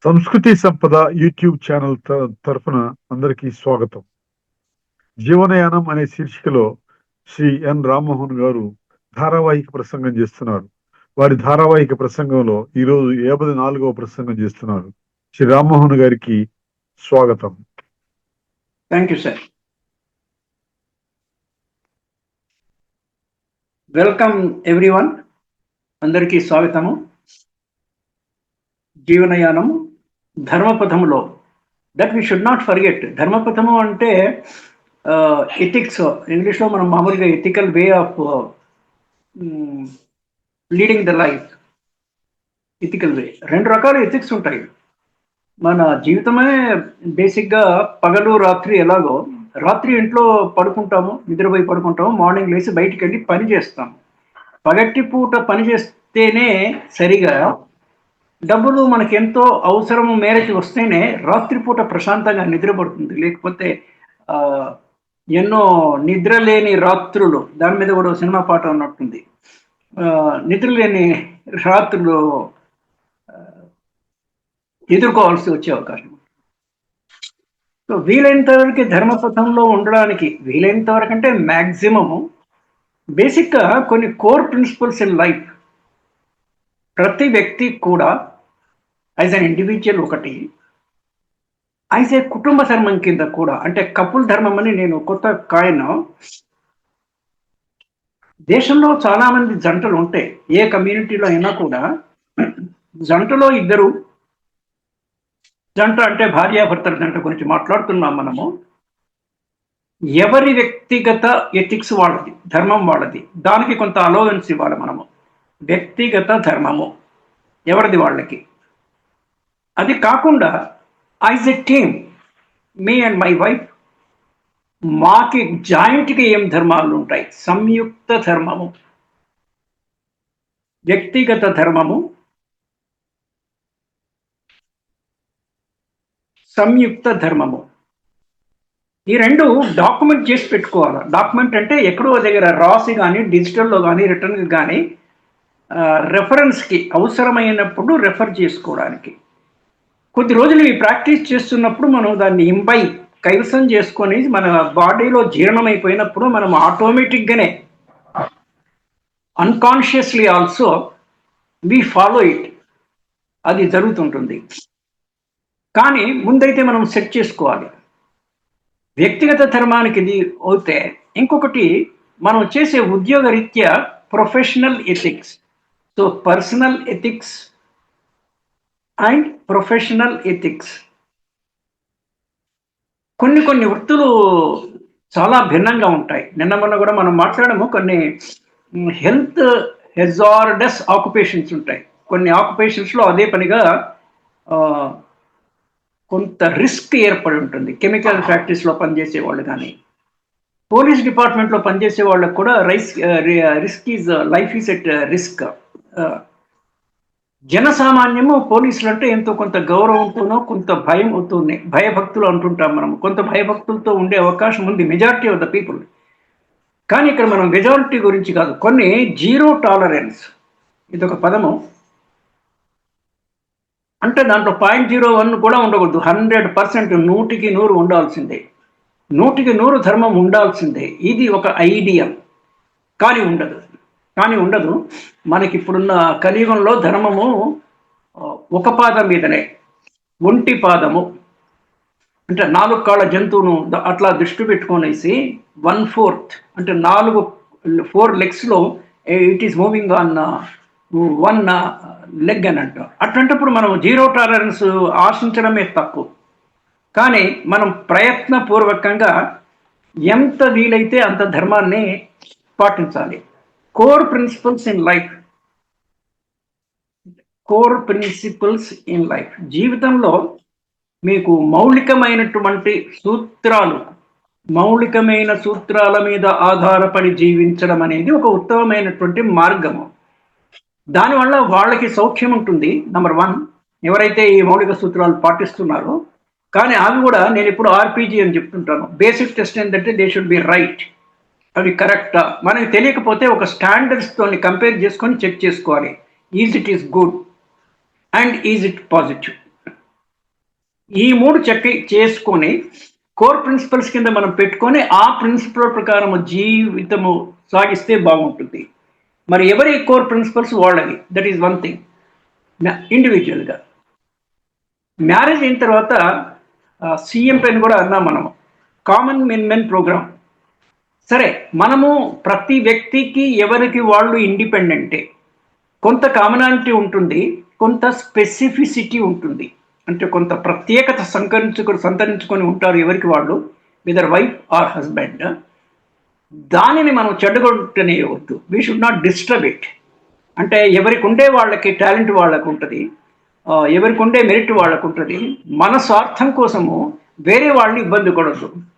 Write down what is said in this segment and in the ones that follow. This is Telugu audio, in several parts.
సంస్కృతి సంపద యూట్యూబ్ ఛానల్ తరఫున అందరికీ స్వాగతం. జీవనయానం అనే శీర్షికలో శ్రీ ఎన్ రామ్మోహన్ గారు ధారావాహిక ప్రసంగం చేస్తున్నారు. వారి ధారావాహిక ప్రసంగంలో ఈరోజు 54వ ప్రసంగం చేస్తున్నారు. శ్రీ రామ్మోహన్ గారికి స్వాగతం. Thank you sir. Welcome everyone. అందరికీ స్వాగతము. జీవనయానం ధర్మపథములో that we should not forget. ధర్మపథము అంటే ఎథిక్స్, ఇంగ్లీష్లో మనం మామూలుగా ethical way of leading the life. Ethical way, రెండు రకాల ఎథిక్స్ ఉంటాయి. మన జీవితమే బేసిక్గా పగలు రాత్రి ఎలాగో, రాత్రి ఇంట్లో పడుకుంటాము, నిద్రపోయి పడుకుంటాము, మార్నింగ్ లేచి బయటికి వెళ్ళి పని చేస్తాము. పగటి పూట పని చేస్తేనే సరిగా డబ్బులు మనకి ఎంతో అవసరం మేరకి వస్తేనే రాత్రిపూట ప్రశాంతంగా నిద్రపడుతుంది. లేకపోతే ఎన్నో నిద్రలేని రాత్రులు, దాని మీద కూడా సినిమా పాట ఉన్నట్టుంది. నిద్రలేని రాత్రులు ఎదుర్కోవాల్సి వచ్చే అవకాశం. సో వీలైనంత వరకు ధర్మపథంలో ఉండడానికి, వీలైనంత వరకు అంటే మ్యాక్సిమము బేసిక్గా కొన్ని కోర్ ప్రిన్సిపల్స్ ఇన్ లైఫ్ ప్రతి వ్యక్తి కూడా యాజ్ అన్ ఇండివిజువల్ ఒకటి, యాజ్ ఏ కుటుంబ ధర్మం కింద కూడా, అంటే కపుల్ ధర్మం అని నేను కొత్త కాయన. దేశంలో చాలా మంది జంటలు ఉంటాయి, ఏ కమ్యూనిటీలో అయినా కూడా జంటలో ఇద్దరు, జంట అంటే భార్యాభర్తల జంట గురించి మాట్లాడుతున్నాం మనము. ఎవరి వ్యక్తిగత ఎథిక్స్ వాళ్ళది, ధర్మం వాళ్ళది, దానికి కొంత అలవెన్స్ ఇవ్వాలి మనము. వ్యక్తిగత ధర్మము ఎవరిది వాళ్ళకి. అది కాకుండా as a team, me and my wife, మాకి జాయింట్గా ఏం ధర్మాలు ఉంటాయి? సంయుక్త ధర్మము, వ్యక్తిగత ధర్మము, సంయుక్త ధర్మము. ఈ రెండు డాక్యుమెంట్ చేసి పెట్టుకోవాలి. డాక్యుమెంట్ అంటే ఎక్కడో దగ్గర రాసి కానీ, డిజిటల్లో కానీ, రిటర్న్ కానీ, రెఫరెన్స్కి అవసరమైనప్పుడు రెఫర్ చేసుకోవడానికి. కొద్ది రోజులు ఈ ప్రాక్టీస్ చేస్తున్నప్పుడు మనం దాన్ని కైవసం చేసుకొని మన బాడీలో జీర్ణమైపోయినప్పుడు మనం ఆటోమేటిక్గానే అన్కాన్షియస్లీ ఆల్సో వి ఫాలో ఇట్, అది జరుగుతుంటుంది. కానీ ముందైతే మనం సెట్ చేసుకోవాలి. వ్యక్తిగత ధర్మానికి ఇది అవుతే, ఇంకొకటి మనం చేసే ఉద్యోగ రీత్యా professional ethics. So personal ethics and professional ethics. కొన్ని వృత్తులు చాలా భిన్నంగా ఉంటాయి. నిన్న మొన్న కూడా మనం మాట్లాడము, కొన్ని హెల్త్ హెజార్డస్ ఆక్యుపేషన్స్ ఉంటాయి. కొన్ని ఆక్యుపేషన్స్లో అదే పనిగా కొంత రిస్క్ ఏర్పడి ఉంటుంది. కెమికల్ ఫ్యాక్టరీస్లో పనిచేసే వాళ్ళు కానీ, పోలీస్ డిపార్ట్మెంట్లో పనిచేసే వాళ్ళకు కూడా risk is life is at risk. జనసామాన్యము పోలీసులు అంటే ఎంతో కొంత గౌరవంతోనో కొంత భయం అవుతుంది, భయభక్తులు అంటుంటాం మనం. కొంత భయభక్తులతో ఉండే అవకాశం ఉంది మెజారిటీ ఆఫ్ ద పీపుల్. కానీ ఇక్కడ మనం మెజారిటీ గురించి కాదు, కొన్ని జీరో టాలరెన్స్, ఇదొక పదము. అంటే దాంట్లో 0.01 కూడా ఉండకూడదు, 100%, 100% ఉండాల్సిందే. 100% ధర్మం ఉండాల్సిందే. ఇది ఒక ఐడియా. కానీ ఉండదు. మనకి ఇప్పుడున్న కలియుగంలో ధర్మము ఒక పాదం మీదనే, ఒంటి పాదము అంటే 4 కాళ్ళ జంతువును అట్లా దృష్టి పెట్టుకొనేసి 1/4 అంటే 4 లెగ్స్లో it is moving on 1 leg అని అంటాం. అట్లాంటప్పుడు మనం జీరో టాలరెన్స్ ఆశించడమే తప్పు. కానీ మనం ప్రయత్నపూర్వకంగా ఎంత వీలైతే అంత ధర్మాన్ని పాటించాలి. కోర్ ప్రిన్సిపల్స్ ఇన్ లైఫ్, జీవితంలో మీకు మౌలికమైన సూత్రాల మీద ఆధారపడి జీవించడం అనేది ఒక ఉత్తమమైనటువంటి మార్గము. దానివల్ల వాళ్ళకి సౌఖ్యం ఉంటుంది. నంబర్ 1, ఎవరైతే ఈ మౌలిక సూత్రాలు పాటిస్తున్నారో. కానీ అవి కూడా నేను ఇప్పుడు ఆర్పీజీ అని చెప్తుంటాను. బేసిక్ టెస్ట్ ఏంటంటే దే షుడ్ బి రైట్, అవి కరెక్టా. మనకి తెలియకపోతే ఒక స్టాండర్డ్స్తో కంపేర్ చేసుకొని చెక్ చేసుకోవాలి. Is it is good and is it positive. ఈ మూడు చేసుకొని కోర్ ప్రిన్సిపల్స్ కింద మనం పెట్టుకొని ఆ ప్రిన్సిపల్ ప్రకారం జీవితము సాగిస్తే బాగుంటుంది. మరి ఎవరి కోర్ ప్రిన్సిపల్స్ వాళ్ళవి, దట్ ఈస్ వన్ థింగ్. ఇండివిజువల్గా మ్యారేజ్ అయిన తర్వాత సీఎం పైన కూడా అన్నాం మనం, కామన్ మెన్ ప్రోగ్రామ్. సరే, మనము ప్రతి వ్యక్తికి ఎవరికి వాళ్ళు ఇండిపెండెంటే. కొంత కామనాలిటీ ఉంటుంది, కొంత స్పెసిఫిసిటీ ఉంటుంది. అంటే కొంత ప్రత్యేకత సంతరించుకొని ఉంటారు ఎవరికి వాళ్ళు, విదర్ వైఫ్ ఆర్ హస్బెండ్. దానిని మనం చెడగొట్టనేయవద్దు. We should not disturb it. అంటే ఎవరికి ఉండే వాళ్ళకి టాలెంట్ వాళ్ళకు ఉంటుంది, ఎవరికి ఉండే మెరిట్ వాళ్ళకు ఉంటుంది. మన స్వార్థం కోసము వేరే వాళ్ళని ఇబ్బంది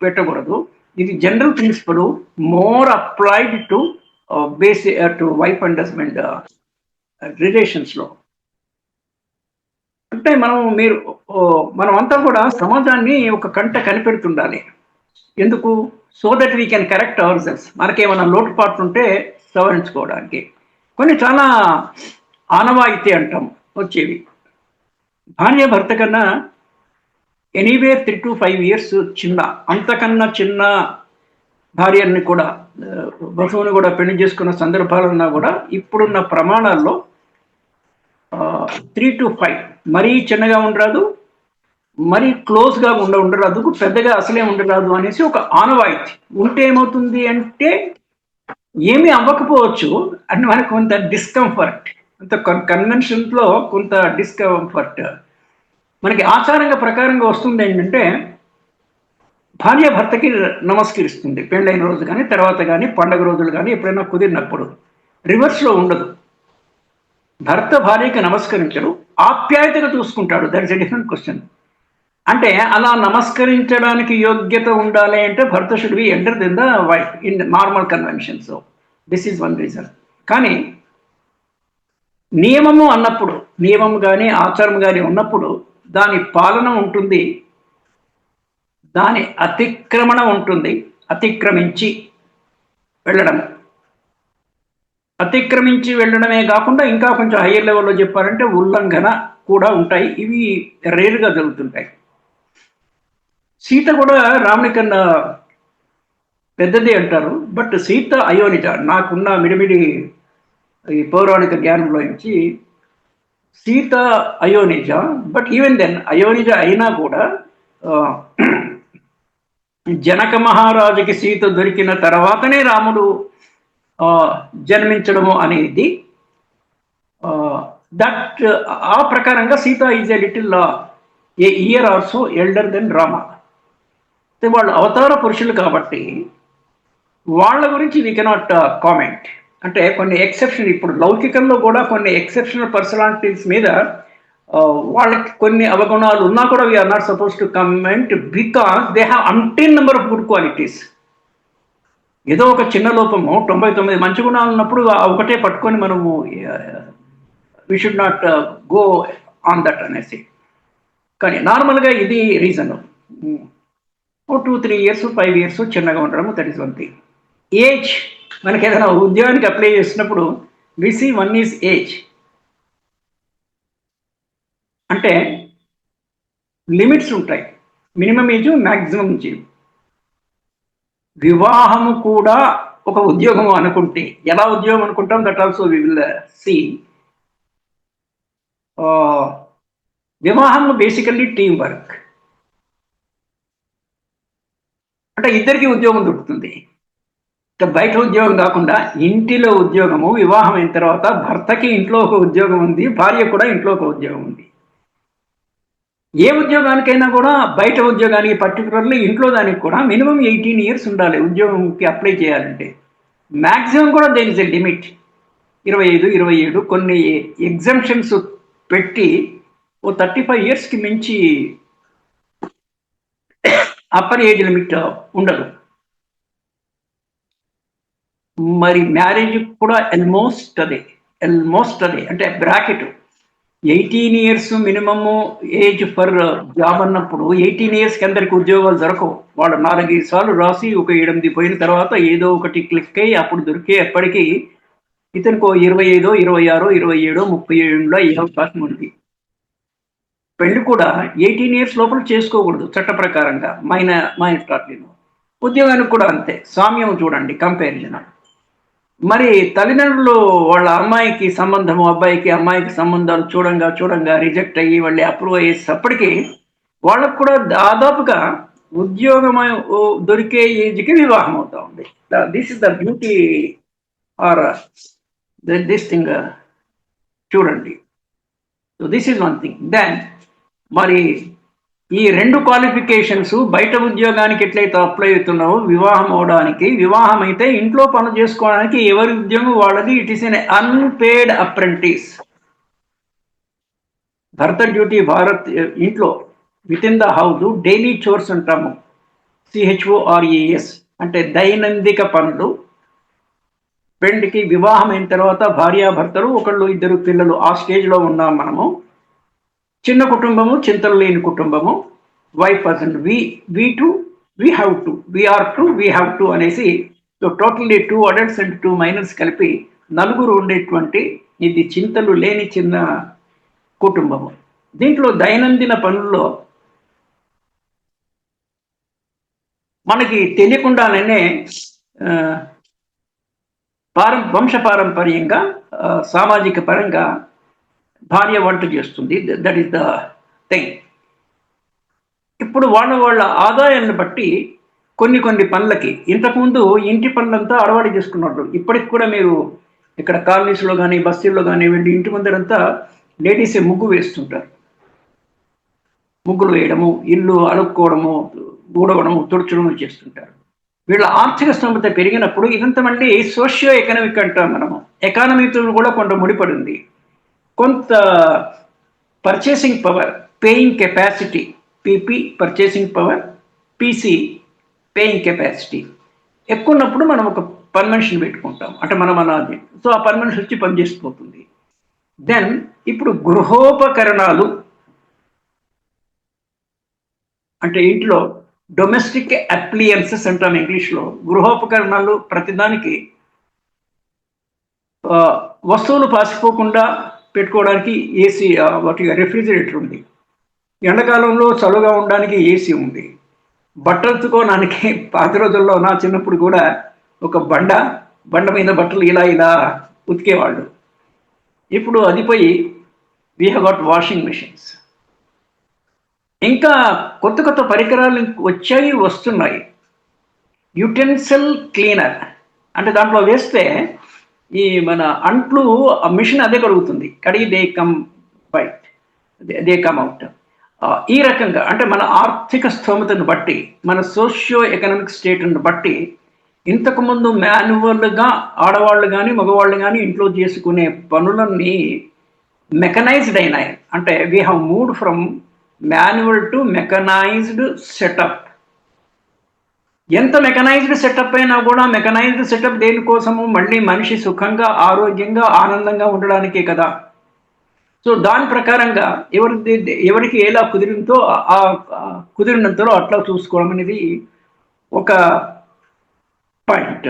పెట్టకూడదు. ఇది general principle, more applied to to wife and husband రిలేషన్స్లో. అంటే మనం అంతా కూడా సమాజాన్ని ఒక కంట కనిపెడుతుండాలి. ఎందుకు? So that we can correct our selves. మనకేమైనా లోటుపాట్లు ఉంటే సవరించుకోవడానికి. కొన్ని చాలా ఆనవాయితీ అంటాం వచ్చేవి. భార్య భర్త కన్నా ఎనీవే 3 to 5 years చిన్న, అంతకన్నా చిన్న భార్యని కూడా, బహువుని కూడా పెళ్లి చేసుకున్న సందర్భాలన్నా కూడా ఇప్పుడున్న ప్రమాణాల్లో 3 to 5, మరీ చిన్నగా ఉండరాదు, మరీ క్లోజ్గా ఉండరాదు, పెద్దగా అసలే ఉండరాదు అనేసి ఒక ఆనవాయితీ ఉంటే ఏమవుతుంది అంటే ఏమీ అవ్వకపోవచ్చు అని మనకు కొంత డిస్కంఫర్ట్, అంత కన్వెన్షన్లో కొంత డిస్కంఫర్ట్ మనకి ఆచారంగా ప్రకారంగా వస్తుంది. ఏంటంటే భార్య భర్తకి నమస్కరిస్తుంది పెళ్ళైన రోజు కానీ, తర్వాత కానీ, పండగ రోజులు కానీ, ఎప్పుడైనా కుదిరినప్పుడు. రివర్స్లో ఉండదు. భర్త భార్యకి నమస్కరించరు, ఆప్యాయతగా చూసుకుంటాడు. That is a different question. అంటే అలా నమస్కరించడానికి యోగ్యత ఉండాలి అంటే భర్త should be enter then the wife in normal conventions. This is one reason. కానీ నియమము అన్నప్పుడు, నియమం కానీ ఆచారం కానీ ఉన్నప్పుడు దాని పాలన ఉంటుంది, దాని అతిక్రమణ ఉంటుంది. అతిక్రమించి వెళ్ళడమే కాకుండా ఇంకా కొంచెం హయ్యర్ లెవెల్లో చెప్పారంటే ఉల్లంఘన కూడా ఉంటాయి. ఇవి రేరుగా జరుగుతుంటాయి. సీత కూడా రాముని కన్నా పెద్దది అంటారు. బట్ సీత అయోనిజ, నాకున్న మిడిమిడి ఈ పౌరాణిక జ్ఞానంలో నుంచి సీత అయోనిజ. బట్ ఈవెన్ దెన్ అయోనిజ అయినా కూడా జనక మహారాజుకి సీత దొరికిన తర్వాతనే రాముడు జన్మించడము అనేది దట్ ఆ ప్రకారంగా Sita is a little a year also elder then Rama. వాళ్ళు అవతార పురుషులు కాబట్టి వాళ్ళ గురించి వీ కెనాట్ కామెంట్. అంటే కొన్ని ఎక్సెప్షన్, ఇప్పుడు లౌకికంలో కూడా కొన్ని ఎక్సెప్షనల్ పర్సనాలిటీస్ మీద వాళ్ళకి కొన్ని అవగుణాలు ఉన్నా కూడా we are not suppose to comment because they have అన్టైన్ నెంబర్ ఆఫ్ గుడ్ క్వాలిటీస్. ఏదో ఒక చిన్న లోపము 99 మంచి గుణాలు ఉన్నప్పుడు ఒకటే పట్టుకొని మనము we should not go on that అనేసి. కానీ నార్మల్గా ఇది రీజన్. 2-3 years 5 years చిన్నగా ఉండడం, that is one thing. Age, మనకి ఏదైనా ఉద్యోగానికి అప్లై చేసినప్పుడు విసి వన్ ఈజ్ ఏజ్. అంటే లిమిట్స్ ఉంటాయి, మినిమం ఏజ్, మ్యాక్సిమం ఏజ్. వివాహము కూడా ఒక ఉద్యోగము అనుకుంటే, ఎలా ఉద్యోగం అనుకుంటాం, that also we will see. వివాహము బేసికల్లీ టీం వర్క్. అంటే ఇద్దరికి ఉద్యోగం దొరుకుతుంది. బయట ఉద్యోగం కాకుండా ఇంటిలో ఉద్యోగము. వివాహం అయిన తర్వాత భర్తకి ఇంట్లో ఒక ఉద్యోగం ఉంది, భార్య కూడా ఇంట్లో ఒక ఉద్యోగం ఉంది. ఏ ఉద్యోగానికైనా కూడా, బయట ఉద్యోగానికి పర్టికులర్లీ ఇంట్లో దానికి కూడా మినిమం 18 years ఉండాలి ఉద్యోగంకి అప్లై చేయాలంటే. మ్యాక్సిమం కూడా దేర్ ఇస్ ఎ లిమిట్, 25, 27. కొన్ని ఎగ్జంప్షన్స్ పెట్టి ఓ 35 yearsకి మించి అప్పర్ ఏజ్ లిమిట్ ఉండదు. మరి మ్యారేజ్ కూడా ఆల్మోస్ట్ అదే. అంటే bracket 18 years minimum age for job అన్నప్పుడు 18 yearsకి అందరికి ఉద్యోగాలు దొరకవు. వాళ్ళు 4-5 సార్లు రాసి ఒక 8 పోయిన తర్వాత ఏదో ఒకటి క్లిక్ అయ్యి అప్పుడు దొరికే. ఎప్పటికీ ఇతనికి 25, 26, 27, 37 అయ్యే అవకాశం ఉంది. పెళ్లి కూడా 18 ఇయర్స్ లోపల చేసుకోకూడదు చట్ట ప్రకారంగా మైనారిటీలో. ఉద్యోగానికి కూడా అంతే. సామ్యం చూడండి, కంపారిజన్. మరి తల్లిదండ్రులు వాళ్ళ అమ్మాయికి సంబంధము, అబ్బాయికి అమ్మాయికి సంబంధాలు చూడంగా చూడంగా రిజెక్ట్ అయ్యి వాళ్ళే అప్రూవ్ అయ్యేటప్పటికీ వాళ్ళకు కూడా దాదాపుగా ఉద్యోగం దొరికే ఏజ్కి వివాహం అవుతా ఉంది. This is the beauty or this thing చూడండి. So this is one thing. Then మరి ఈ 2 క్వాలిఫికేషన్స్ బయట ఉద్యోగానికి ఎట్లయితే అప్లై అవుతున్నావో వివాహం అవడానికి, వివాహం అయితే ఇంట్లో పనులు చేసుకోవడానికి ఎవరి ఉద్యోగం వాళ్ళది. It is an unpaid apprentice. భర్త డ్యూటీ భారత్ ఇంట్లో with in the house daily chores అంటాము, CHORES, అంటే దైనందిక పనులు. పెళ్లికి వివాహం అయిన తర్వాత భార్యాభర్తలు, ఒకళ్ళు ఇద్దరు పిల్లలు, ఆ స్టేజ్లో ఉన్నాం మనము. చిన్న కుటుంబము, చింతలు లేని కుటుంబము. Wife husband, we have to, we have to అనేసి. So totally 2 adults and 2 minors కలిపి 4 ఉండేటువంటి ఇది చింతలు లేని చిన్న కుటుంబము. దీంట్లో దైనందిన పనుల్లో మనకి తెలియకుండానే వంశపారంపర్యంగా సామాజిక పరంగా భార్య వంట చేస్తుంది. That is the thing. ఇప్పుడు వాళ్ళ ఆదాయాన్ని బట్టి కొన్ని పనులకి, ఇంతకుముందు ఇంటి పనులంతా అలవాటు చేసుకున్నారు. ఇప్పటికి కూడా మీరు ఇక్కడ కాలనీస్లో కానీ బస్తీల్లో కానీ వెళ్ళి ఇంటి ముందరంతా లేడీసే ముగ్గు వేస్తుంటారు. ముగ్గులు వేయడము, ఇల్లు అలుక్కోవడము, ఊడవడము, తుడచడము చేస్తుంటారు. వీళ్ళ ఆర్థిక స్తోమత పెరిగినప్పుడు ఇదంతా మళ్ళీ సోషియో ఎకనామిక్ అంటాం మనము. ఎకానమీతో కూడా కొంత ముడిపడింది. కొంత purchasing power, paying capacity, PP purchasing power, PC paying capacity ఎక్కువ ఉన్నప్పుడు మనం ఒక పని మనిషిని పెట్టుకుంటాం. అంటే మనం అనాది. సో ఆ పని మనిషి వచ్చి పనిచేసిపోతుంది. దెన్ ఇప్పుడు గృహోపకరణాలు అంటే ఇంట్లో డొమెస్టిక్ అప్లియన్సెస్ అంటాం ఇంగ్లీష్లో. గృహోపకరణాలు ప్రతిదానికి వస్తువులు పాసిపోకుండా పెట్టుకోవడానికి ఏసీ, వాటి రెఫ్రిజిరేటర్ ఉంది. ఎండాకాలంలో చలుగా ఉండడానికి ఏసీ ఉంది. బట్టలు ఉతుకోవడానికి పాత రోజుల్లో నా చిన్నప్పుడు కూడా ఒక బండ మీద బట్టలు ఇలా ఉతికేవాళ్ళు. ఇప్పుడు అది పోయి we have got washing machines. ఇంకా కొత్త పరికరాలు వస్తున్నాయి. యుటెన్సిల్ క్లీనర్ అంటే దాంట్లో వేస్తే ఈ మన అంట్లు మిషన్ అదే కడుగుతుంది, కడిగి దే కమ్ అవుట్. ఈ రకంగా అంటే మన ఆర్థిక స్థోమతను బట్టి, మన సోషియో ఎకనామిక్ స్టేట్ని బట్టి ఇంతకుముందు మాన్యువల్గా ఆడవాళ్ళు కానీ మగవాళ్ళు కానీ ఇంట్లో చేసుకునే పనులన్నీ మెకనైజ్డ్ అయినాయి. అంటే we have moved from manual to mechanised setup. ఎంత మెకనైజ్డ్ సెటప్ అయినా కూడా మెకనైజ్డ్ సెటప్ దేనికోసము? మళ్ళీ మనిషి సుఖంగా, ఆరోగ్యంగా, ఆనందంగా ఉండడానికే కదా. సో దాని ప్రకారంగా ఎవరికి ఎలా కుదిరిందో ఆ కుదిరినంతలో అట్లా చూసుకోవడం అనేది ఒక పాయింట్.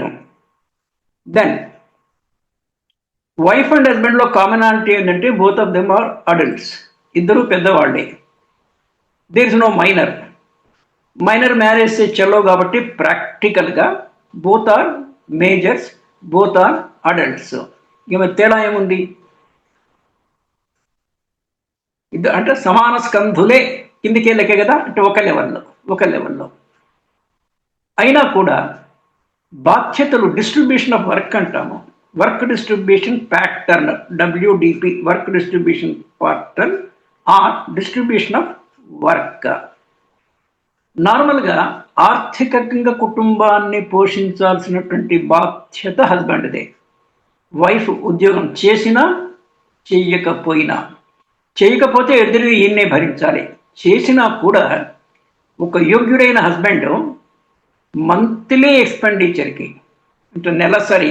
దెన్ వైఫ్ అండ్ హస్బెండ్లో కామనాలిటీ ఏంటంటే both of them are adults. ఇద్దరు పెద్దవాళ్ళే. There is no minor marriage చెల్లో కాబట్టి ప్రాక్టికల్గా both are majors, both are adults. ఇక తేడా ఏముంది? అంటే సమాన స్కంధులే కిందికే లెక్క కదా. అంటే ఒక లెవెల్లో అయినా కూడా బాధ్యతలు, డిస్ట్రిబ్యూషన్ ఆఫ్ వర్క్ అంటాము. Work distribution pattern, WDP, work distribution pattern or distribution of work. నార్మల్గా ఆర్థికంగా కుటుంబాన్ని పోషించాల్సినటువంటి బాధ్యత హస్బెండ్దే. వైఫ్ ఉద్యోగం చేసినా చేయకపోతే ఎదురు ఈయన్నే భరించాలి. చేసినా కూడా ఒక యోగ్యుడైన హస్బెండ్ మంత్లీ ఎక్స్పెండిచర్కి అంటే నెలసరి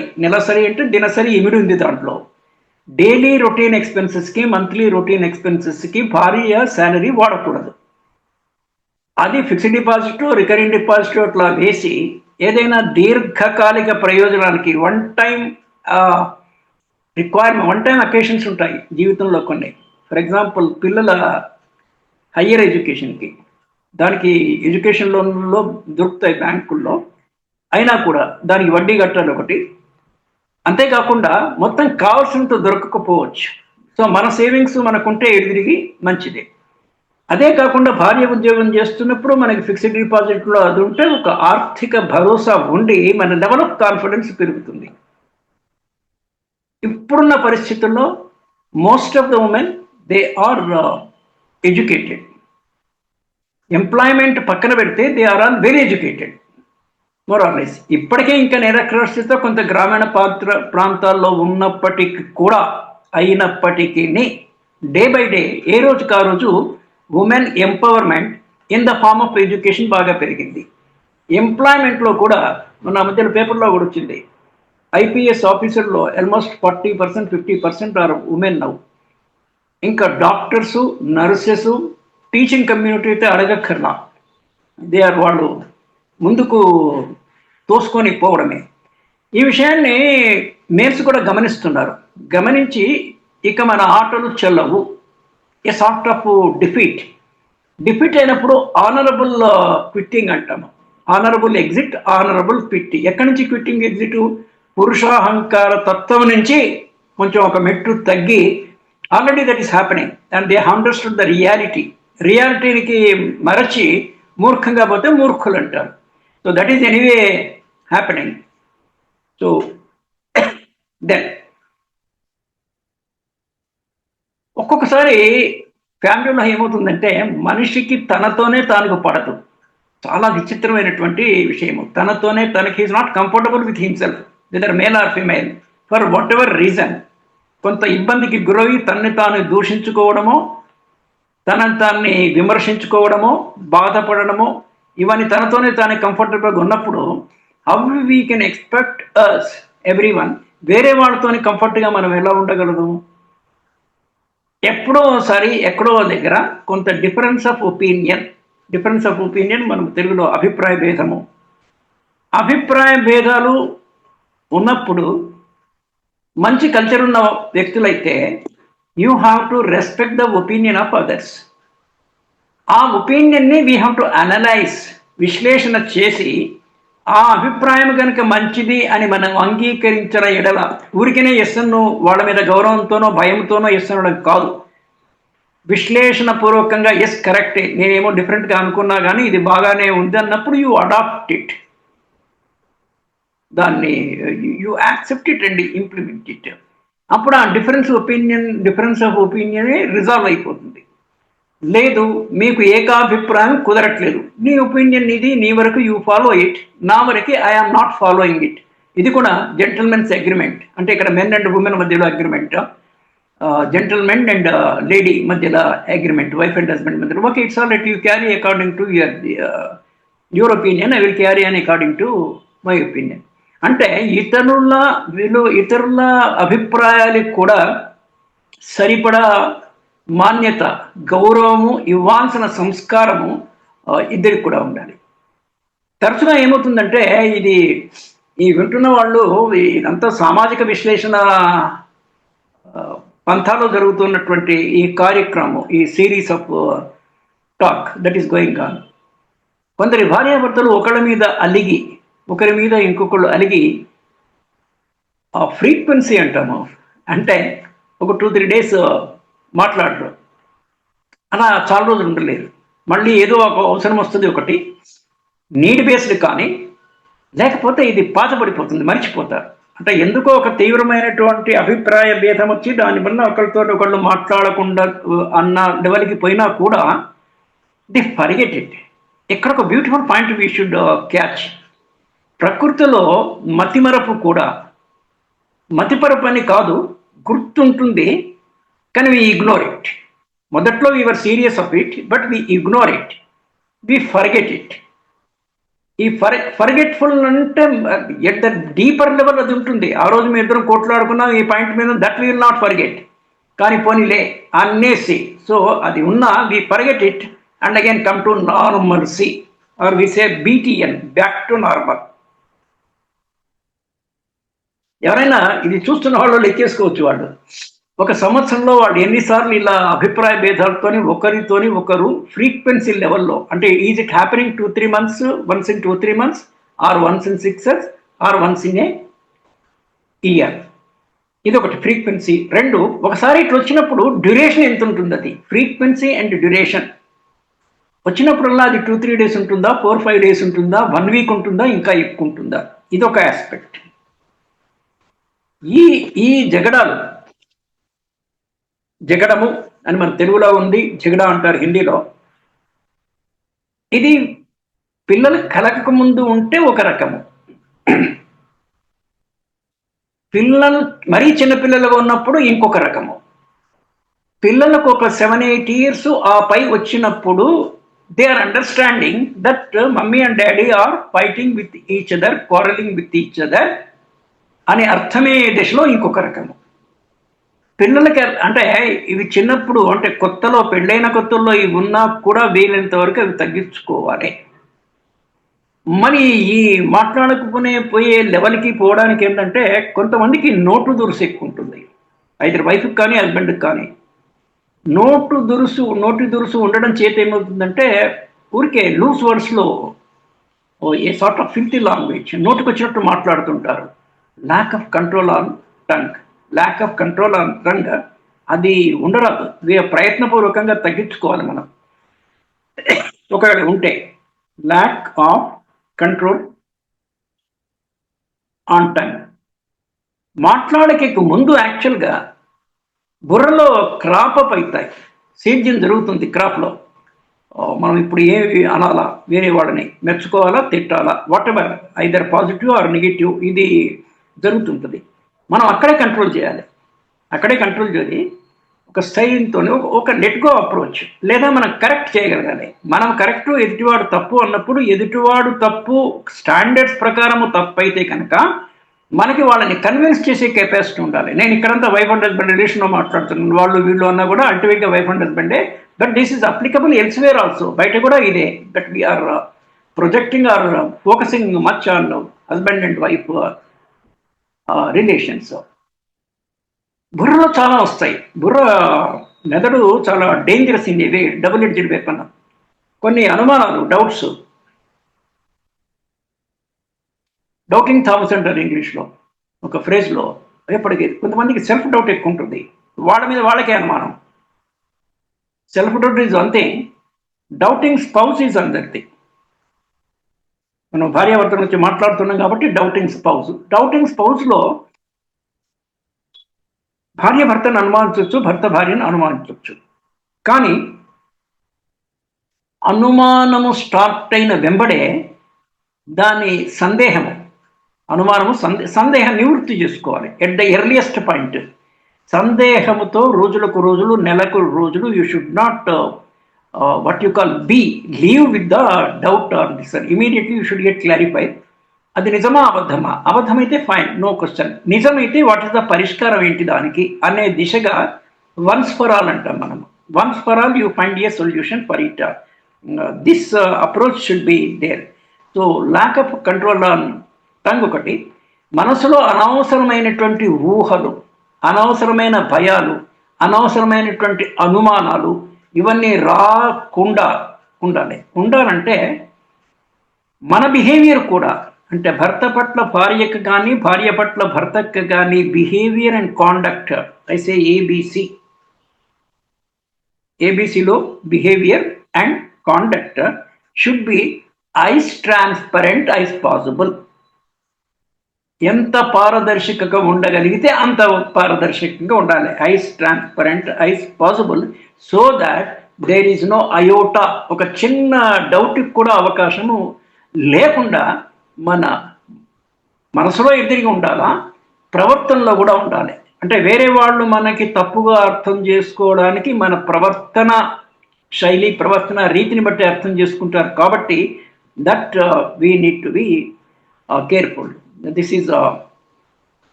అంటే దినసరి ఇమిడి ఉంది దాంట్లో. డైలీ రొటీన్ ఎక్స్పెన్సెస్కి, మంత్లీ రొటీన్ ఎక్స్పెన్సెస్కి భార్య శాలరీ వాడకూడదు. అది ఫిక్స్డ్ డిపాజిట్, రికరింగ్ డిపాజిట్ అట్లా వేసి ఏదైనా దీర్ఘకాలిక ప్రయోజనానికి వన్ టైం అకేషన్స్ ఉంటాయి జీవితంలో కొన్ని. ఫర్ ఎగ్జాంపుల్ పిల్లల హయ్యర్ ఎడ్యుకేషన్కి. దానికి ఎడ్యుకేషన్ లోన్లో దొరుకుతాయి బ్యాంకుల్లో, అయినా కూడా దానికి వడ్డీ కట్టాలి ఒకటి. అంతేకాకుండా మొత్తం కావాల్సినంత దొరకకపోవచ్చు. సో మన సేవింగ్స్ మనకుంటే ఎదురిగి మంచిదే. అదే కాకుండా భార్య ఉద్యోగం చేస్తున్నప్పుడు మనకి ఫిక్స్డ్ డిపాజిట్లో అది ఉంటే ఒక ఆర్థిక భరోసా ఉండి మన లెవెల్ ఆఫ్ కాన్ఫిడెన్స్ పెరుగుతుంది. ఇప్పుడున్న పరిస్థితుల్లో most of the women they are educated. Employment పక్కన పెడితే they are all very educated more or less. ఇప్పటికే ఇంకా నిరక్షరాస్యత కొంత గ్రామీణ ప్రాంతాల్లో ఉన్నప్పటికీ కూడా, అయినప్పటికీ డే బై డే ఏ రోజుకి ఆ రోజు women empowerment in the form of education బాగా పెరిగింది. ఎంప్లాయ్మెంట్లో కూడా మన మధ్యలో పేపర్లో కూడా వచ్చింది, ఐపీఎస్ ఆఫీసర్లో ఆల్మోస్ట్ 40%, 50% ఆర్ ఉమెన్ నౌ. ఇంకా డాక్టర్సు, నర్సెస్, టీచింగ్ కమ్యూనిటీ అయితే అడగక్కర్లా, దే ఆర్ వాళ్ళు ముందుకు తోసుకొని పోవడమే. ఈ విషయాన్ని మేల్స్ కూడా గమనిస్తున్నారు. గమనించి ఇక మన ఆటలు చెల్లవు, ఏ సార్ట్ ఆఫ్ డిఫీట్ అయినప్పుడు ఆనరబుల్ క్విట్టింగ్ అంటాము. Honourable exit, honourable quit. ఎక్కడి నుంచి క్విట్టింగ్ ఎగ్జిట్? పురుషాహంకార తత్వం నుంచి కొంచెం ఒక మెట్టు తగ్గి, already that is happening and they understood the రియాలిటీకి మరచి మూర్ఖంగా పోతే మూర్ఖులు అంటారు. So that is anyway happening. So then ఒక్కొక్కసారి ఫ్యామిలీలో ఏమవుతుందంటే మనిషికి తనతోనే తానుకు పడదు. చాలా విచిత్రమైనటువంటి విషయము. తనతోనే తనకి is not comfortable with himself, weather male or female, for what ever reason. కొంత ఇబ్బందికి గురవి తనని తాను దూషించుకోవడమో, తనని తాన్ని విమర్శించుకోవడమో, బాధపడడమో, ఇవన్నీ తనతోనే తానే కంఫర్టబుల్గా ఉన్నప్పుడు how we can expect us everyone వేరే వాళ్ళతోని కంఫర్ట్గా మనం ఎలా ఉండగలదు? ఎప్పుడో ఒకసారి ఎక్కడో దగ్గర కొంత డిఫరెన్స్ ఆఫ్ ఒపీనియన్ మనం తెలుగులో అభిప్రాయ భేదాలు ఉన్నప్పుడు మంచి కల్చర్ ఉన్న వ్యక్తులైతే you have to respect the opinion of others. ఆ ఒపీనియన్ని వీ హ్యావ్ టు అనలైజ్, విశ్లేషణ చేసి ఆ అభిప్రాయం కనుక మంచిది అని మనం అంగీకరించిన ఎడల ఊరికనే ఎస్సన్ను వాళ్ళ మీద గౌరవంతోనో భయంతోనో ఎస్సనడం కాదు. విశ్లేషణ పూర్వకంగా ఎస్ కరెక్టే, నేనేమో డిఫరెంట్గా అనుకున్నా కానీ ఇది బాగానే ఉంది అన్నప్పుడు యూ అడాప్ట్ ఇట్, దాన్ని you accept it and implement it. అప్పుడు ఆ డిఫరెన్స్ ఆఫ్ ఒపీనియన్ రిజాల్వ్ అయిపోతుంది. లేదు, మీకు ఏకాభిప్రాయం కుదరట్లేదు, నీ ఒపీనియన్ ఇది, నీ వరకు యూ ఫాలో ఇట్, నా వరకు ఐఆమ్ నాట్ ఫాలోయింగ్ ఇట్. ఇది కూడా జెంటిల్మెన్స్ అగ్రిమెంట్. అంటే ఇక్కడ మెన్ అండ్ ఉమెన్ మధ్యలో అగ్రిమెంట్, జెంటిల్మెన్ అండ్ లేడీ మధ్యలో అగ్రిమెంట్, వైఫ్ అండ్ హస్బెండ్ మధ్యలో. Okay, it's all right, you carry according to your opinion, I will carry అని అకార్డింగ్ టు మై ఒపీనియన్. అంటే ఇతరుల అభిప్రాయాలకు కూడా సరిపడా మాన్యత, గౌరవము ఇవ్వాల్సిన సంస్కారము ఇద్దరికి కూడా ఉండాలి. తరచుగా ఏమవుతుందంటే ఈ వింటున్న వాళ్ళు ఇదంతా సామాజిక విశ్లేషణ పంథాలో జరుగుతున్నటువంటి ఈ కార్యక్రమం, ఈ series of talk that is going on. కొందరి భార్యాభర్తలు ఒకళ్ళ మీద అలిగి, ఒకరి మీద ఇంకొకళ్ళు అలిగి, ఆ ఫ్రీక్వెన్సీ అంటాము, అంటే ఒక 2-3 days మాట్లాడరు, అలా చాలా రోజులు ఉండలేరు. మళ్ళీ ఏదో ఒక అవసరం వస్తుంది, ఒకటి నీడ్ బేస్డ్, కానీ లేకపోతే ఇది పాతపడిపోతుంది, మర్చిపోతారు. అంటే ఎందుకో ఒక తీవ్రమైనటువంటి అభిప్రాయ భేదం వచ్చి దానివల్ల ఒకరితో ఒకళ్ళు మాట్లాడకుండా అన్న లెవెల్కి పోయినా కూడా ది ఫర్గెట్ ఇట్. ఇక్కడ ఒక beautiful point we should catch. ప్రకృతిలో మతిపరపు అని కాదు, గుర్తుంటుంది, కానీ వీ ఇగ్నోర్ ఇట్. మొదట్లో we were serious of it, but we ignore it, we forget it. ఈ ఫర్గెట్ఫుల్ అంటే ఎట్ ద డీపర్ లెవెల్ అది ఉంటుంది. ఆ రోజు మీ ఇద్దరం కోట్లాడుకున్నాం ఈ పాయింట్ మీద, that we will not forget, కానీ పోనీలే అనేసి, సో అది ఉన్నా we forget it and again come to normalcy, or we say BTN, back to normal. ఎవరైనా ఇది చూస్తున్న వాళ్ళు లెక్కేసుకోవచ్చు, వాళ్ళు ఒక సంవత్సరంలో వాళ్ళు ఎన్నిసార్లు ఇలా అభిప్రాయ భేదాలతోని ఒకరితోని ఒకరు ఫ్రీక్వెన్సీ లెవెల్లో, అంటే is it happening 2-3 months, once in 2-3 months, or once in 6 years, or once in a year. ఇది ఒకటి ఫ్రీక్వెన్సీ. రెండు, ఒకసారి ఇట్లా వచ్చినప్పుడు డ్యూరేషన్ ఎంత ఉంటుంది, అది ఫ్రీక్వెన్సీ అండ్ డ్యూరేషన్. వచ్చినప్పుడల్లా అది 2-3 days ఉంటుందా, 4-5 days ఉంటుందా, 1 week ఉంటుందా, ఇంకా ఎక్కువ ఉంటుందా, ఇది ఒక ఆస్పెక్ట్. ఈ ఈ జగడము అని మన తెలుగులో ఉంది, జగడ అంటారు హిందీలో. ఇది పిల్లలు కలగక ముందు ఉంటే ఒక రకము, పిల్లలు మరీ చిన్నపిల్లలుగా ఉన్నప్పుడు ఇంకొక రకము, పిల్లలకు ఒక 7-8 years ఆ పై వచ్చినప్పుడు they are understanding that mummy and daddy are fighting with each other, quarrelling with each other అనే అర్థమయ్యే దశలో ఇంకొక రకము. పిల్లలకి అంటే ఇవి చిన్నప్పుడు, అంటే కొత్తలో, పెళ్ళైన కొత్తల్లో ఇవి ఉన్నా కూడా వీలైనంత వరకు అవి తగ్గించుకోవాలి. మరి ఈ మాట్లాడుకునే పోయే లెవెల్కి పోవడానికి ఏంటంటే కొంతమందికి నోటు దురుసు ఎక్కువ ఉంటుంది, అయితే వైఫ్కి కానీ హస్బెండ్కి కానీ. నోటి దురుసు ఉండడం చేత ఏమవుతుందంటే ఊరికే లూజ్ వర్డ్స్లో a sort of filthy language నోటికి వచ్చినట్టు మాట్లాడుతుంటారు. Lack of control on tongue, అది ఉండరాదు. ప్రయత్నపూర్వకంగా తగ్గించుకోవాలి మనం. ఒకవేళ ఉంటే lack of control on tongue, మాట్లాడక ముందు యాక్చువల్గా బుర్రలో క్రాప్ అప్ అవుతాయి, సేద్యం జరుగుతుంది క్రాప్లో. మనం ఇప్పుడు ఏమి అనాలా, వేరే వాళ్ళని మెచ్చుకోవాలా, తిట్టాలా, whatever, either positive or negative, ఇది జరుగుతుంటుంది. మనం అక్కడే కంట్రోల్ చేయాలి. ఒక స్టైల్తోనే ఒక లెట్ గో అప్రోచ్, లేదా మనం కరెక్ట్ చేయగలగాలి. మనం కరెక్ట్, ఎదుటివాడు తప్పు అన్నప్పుడు ఎదుటివాడు తప్పు స్టాండర్డ్స్ ప్రకారము తప్పు అయితే కనుక మనకి వాళ్ళని కన్విన్స్ చేసే కెపాసిటీ ఉండాలి. నేను ఇక్కడంతా వైఫ్ అండ్ హస్బెండ్ రిలేషన్లో మాట్లాడుతున్నాను, వాళ్ళు వీళ్ళు అన్నా కూడా అల్టిమేట్గా వైఫ్ అండ్ హస్బెండే. But this is applicable elsewhere also, బయట కూడా ఇదే. But we are projecting or focusing much on husband and wife relations. బుర్రలో చాలా వస్తాయి, మెదడు చాలా డేంజరస్ ఇవి, డబుల్ ఎడ్జ్డ్ వెపన్. కొన్ని అనుమానాలు, డౌటింగ్ థామస్ అంటారు ఇంగ్లీష్లో, ఒక ఫ్రేజ్లో. ఎప్పటికీ కొంతమందికి సెల్ఫ్ డౌట్ ఎక్కువ ఉంటుంది, వాళ్ళ మీద వాళ్ళకే అనుమానం. Self doubt is one thing, doubting spouse is another thing. మనం భార్యాభర్తల గురించి మాట్లాడుతున్నాం కాబట్టి డౌటింగ్ స్పౌస్లో భార్య భర్తను అనుమానించవచ్చు, భర్త భార్యను అనుమానించవచ్చు. కానీ అనుమానము స్టార్ట్ అయిన వెంబడే దాని సందేహం నివృత్తి చేసుకోవాలి ఎట్ ద ఎర్లియస్ట్ పాయింట్. సందేహముతో రోజులకు రోజులు, నెలకు రోజులు, you should not what you call leave with the doubt are this. Immediately you should get clarified. అది నిజమా అబద్ధమా, అబద్ధమైతే ఫైన్, నో క్వశ్చన్. నిజమైతే వాట్ ఇస్ ద పరిష్కారం ఏంటి దానికి అనే దిశగా వన్స్ ఫర్ ఆల్ అంటాం మనం. Once for all you find a solution for it. This approach should be there. So lack of control on tongue ఒకటి. మనసులో అనవసరమైనటువంటి ఊహలు, అనవసరమైన భయాలు, అనవసరమైనటువంటి అనుమానాలు ఇవన్నీ రాకుండా ఉండాలంటే మన బిహేవియర్ కూడా, అంటే భర్త పట్ల భార్యకు కానీ, భార్య పట్ల భర్తకు కానీ బిహేవియర్ అండ్ కాండక్ట్, ఐసే ఏబిసిలో behaviour and conduct should be as transparent as possible. ఎంత పారదర్శకంగా ఉండగలిగితే అంత పారదర్శకంగా ఉండాలి. As transparent as possible, so that there is no iota, ఒక చిన్న డౌట్కి కూడా అవకాశము లేకుండా మన మనసులో ఎదురుగా ఉండాలా, ప్రవర్తనలో కూడా ఉండాలి. అంటే వేరే వాళ్ళు మనకి తప్పుగా అర్థం చేసుకోవడానికి మన ప్రవర్తన శైలి, ప్రవర్తన రీతిని బట్టి అర్థం చేసుకుంటారు. కాబట్టి that we need to be careful. This is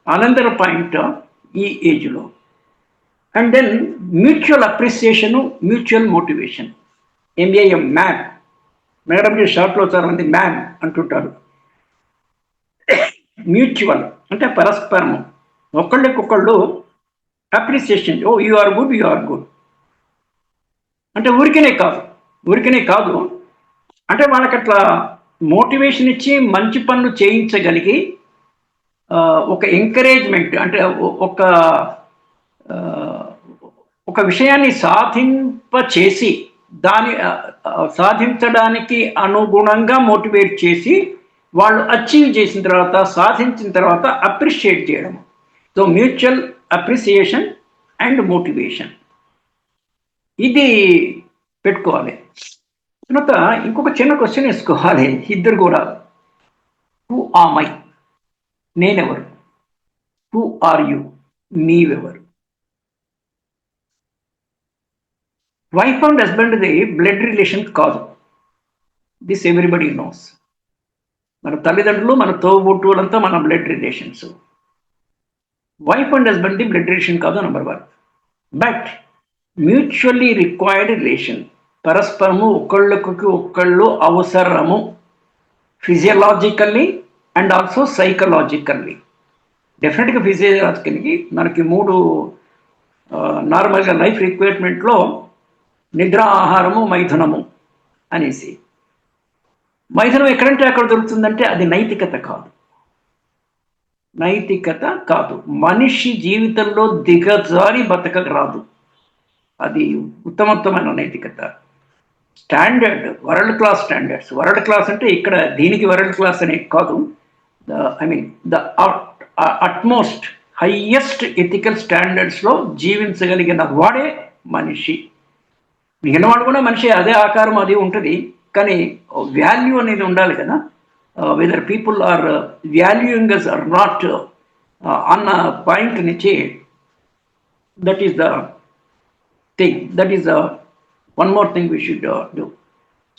another point ఈ ఏజ్లో. And then mutual appreciation, mutual motivation. M A M, man. మేడంజీ షార్ట్లో చాలా మంది మ్యాన్ అంటుంటారు. మ్యూచువల్ అంటే పరస్పరము, ఒకళ్ళకొకళ్ళు appreciation, oh you are good, you are good అంటే ఊరికనే కాదు అంటే వాళ్ళకి అట్లా మోటివేషన్ ఇచ్చి మంచి పనులు చేయించగలిగి ఒక ఎంకరేజ్మెంట్ అంటే ఒక ఆ, ఒక విషయాన్ని సాధింపచేసి దాని సాధించడానికి అనుగుణంగా మోటివేట్ చేసి వాళ్ళు అచీవ్ చేసిన తర్వాత సాధించిన తర్వాత అప్రిషియేట్ చేయడం. So mutual appreciation and motivation ఇది పెట్టుకోవాలి. తర్వాత ఇంకొక చిన్న క్వశ్చన్ వేసుకోవాలి ఇద్దరు కూడా. హూ ఆర్ మై, నేనెవరు? హూ ఆర్ యు, నీవెవరు? వైఫ్ అండ్ హస్బెండ్ది బ్లడ్ రిలేషన్ కాదు, దిస్ ఎవ్రీబడి నోస్. మన తల్లిదండ్రులు మన తోబుట్టువులంతా మన బ్లడ్ రిలేషన్స్. వైఫ్ అండ్ హస్బెండ్ది బ్లడ్ రిలేషన్ కాదు number 1. But mutually required relation, పరస్పరము ఒకళ్ళకి ఒకళ్ళు అవసరము, ఫిజియలాజికల్లీ అండ్ ఆల్సో సైకలాజికల్లీ. డెఫినెట్గా ఫిజియలాజికల్కి మనకి 3 నార్మల్గా లైఫ్ రిక్వైర్మెంట్లో నిద్ర, ఆహారము, మైథునము అనేసి. మైథునం ఎక్కడంటే అక్కడ దొరుకుతుందంటే అది నైతికత కాదు. మనిషి జీవితంలో దిగజారి బతకరాదు, అది ఉత్తమోత్తమైన నైతికత. Standard, world class standards. World class అంటే ఇక్కడ దీనికి వరల్డ్ క్లాస్ అనే కాదు, I mean the utmost highest ethical స్టాండర్డ్స్లో జీవించగలిగిన వాడే మనిషి. మిగిలిన వాడు కూడా మనిషి, అదే ఆకారం అది ఉంటుంది, కానీ వాల్యూ అనేది ఉండాలి కదా. Whether people are valuing us or not అన్న పాయింట్ నుంచి, that is the thing, that is the one more thing we should do.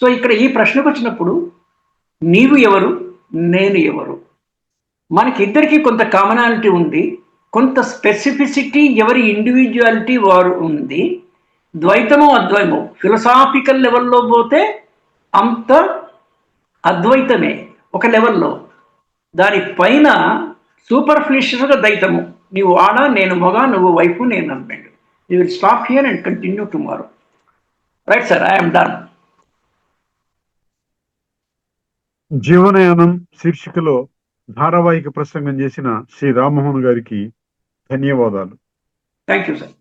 So ఇక్కడ ఈ ప్రశ్నకు వచ్చినప్పుడు నీవు ఎవరు, నేను ఎవరు, మనకి ఇద్దరికి కొంత కామనాలిటీ ఉంది, కొంత స్పెసిఫిసిటీ ఎవరి ఇండివిజువాలిటీ వారు ఉంది. ద్వైతము అద్వైతము ఫిలసాఫికల్ లెవెల్లో పోతే అంత అద్వైతమే ఒక లెవెల్లో. దానిపైన సూపర్ఫిషియల్గా ద్వైతము, నీవు ఆడ, నేను మగ, నువ్వు వైఫ్, నేను husband. You will stop here and continue tomorrow. Right sir, I'm done. జీవనయానం శీర్షికలో ధారావాహిక ప్రసంగం చేసిన శ్రీ రామ్మోహన్ గారికి ధన్యవాదాలు. Thank you sir.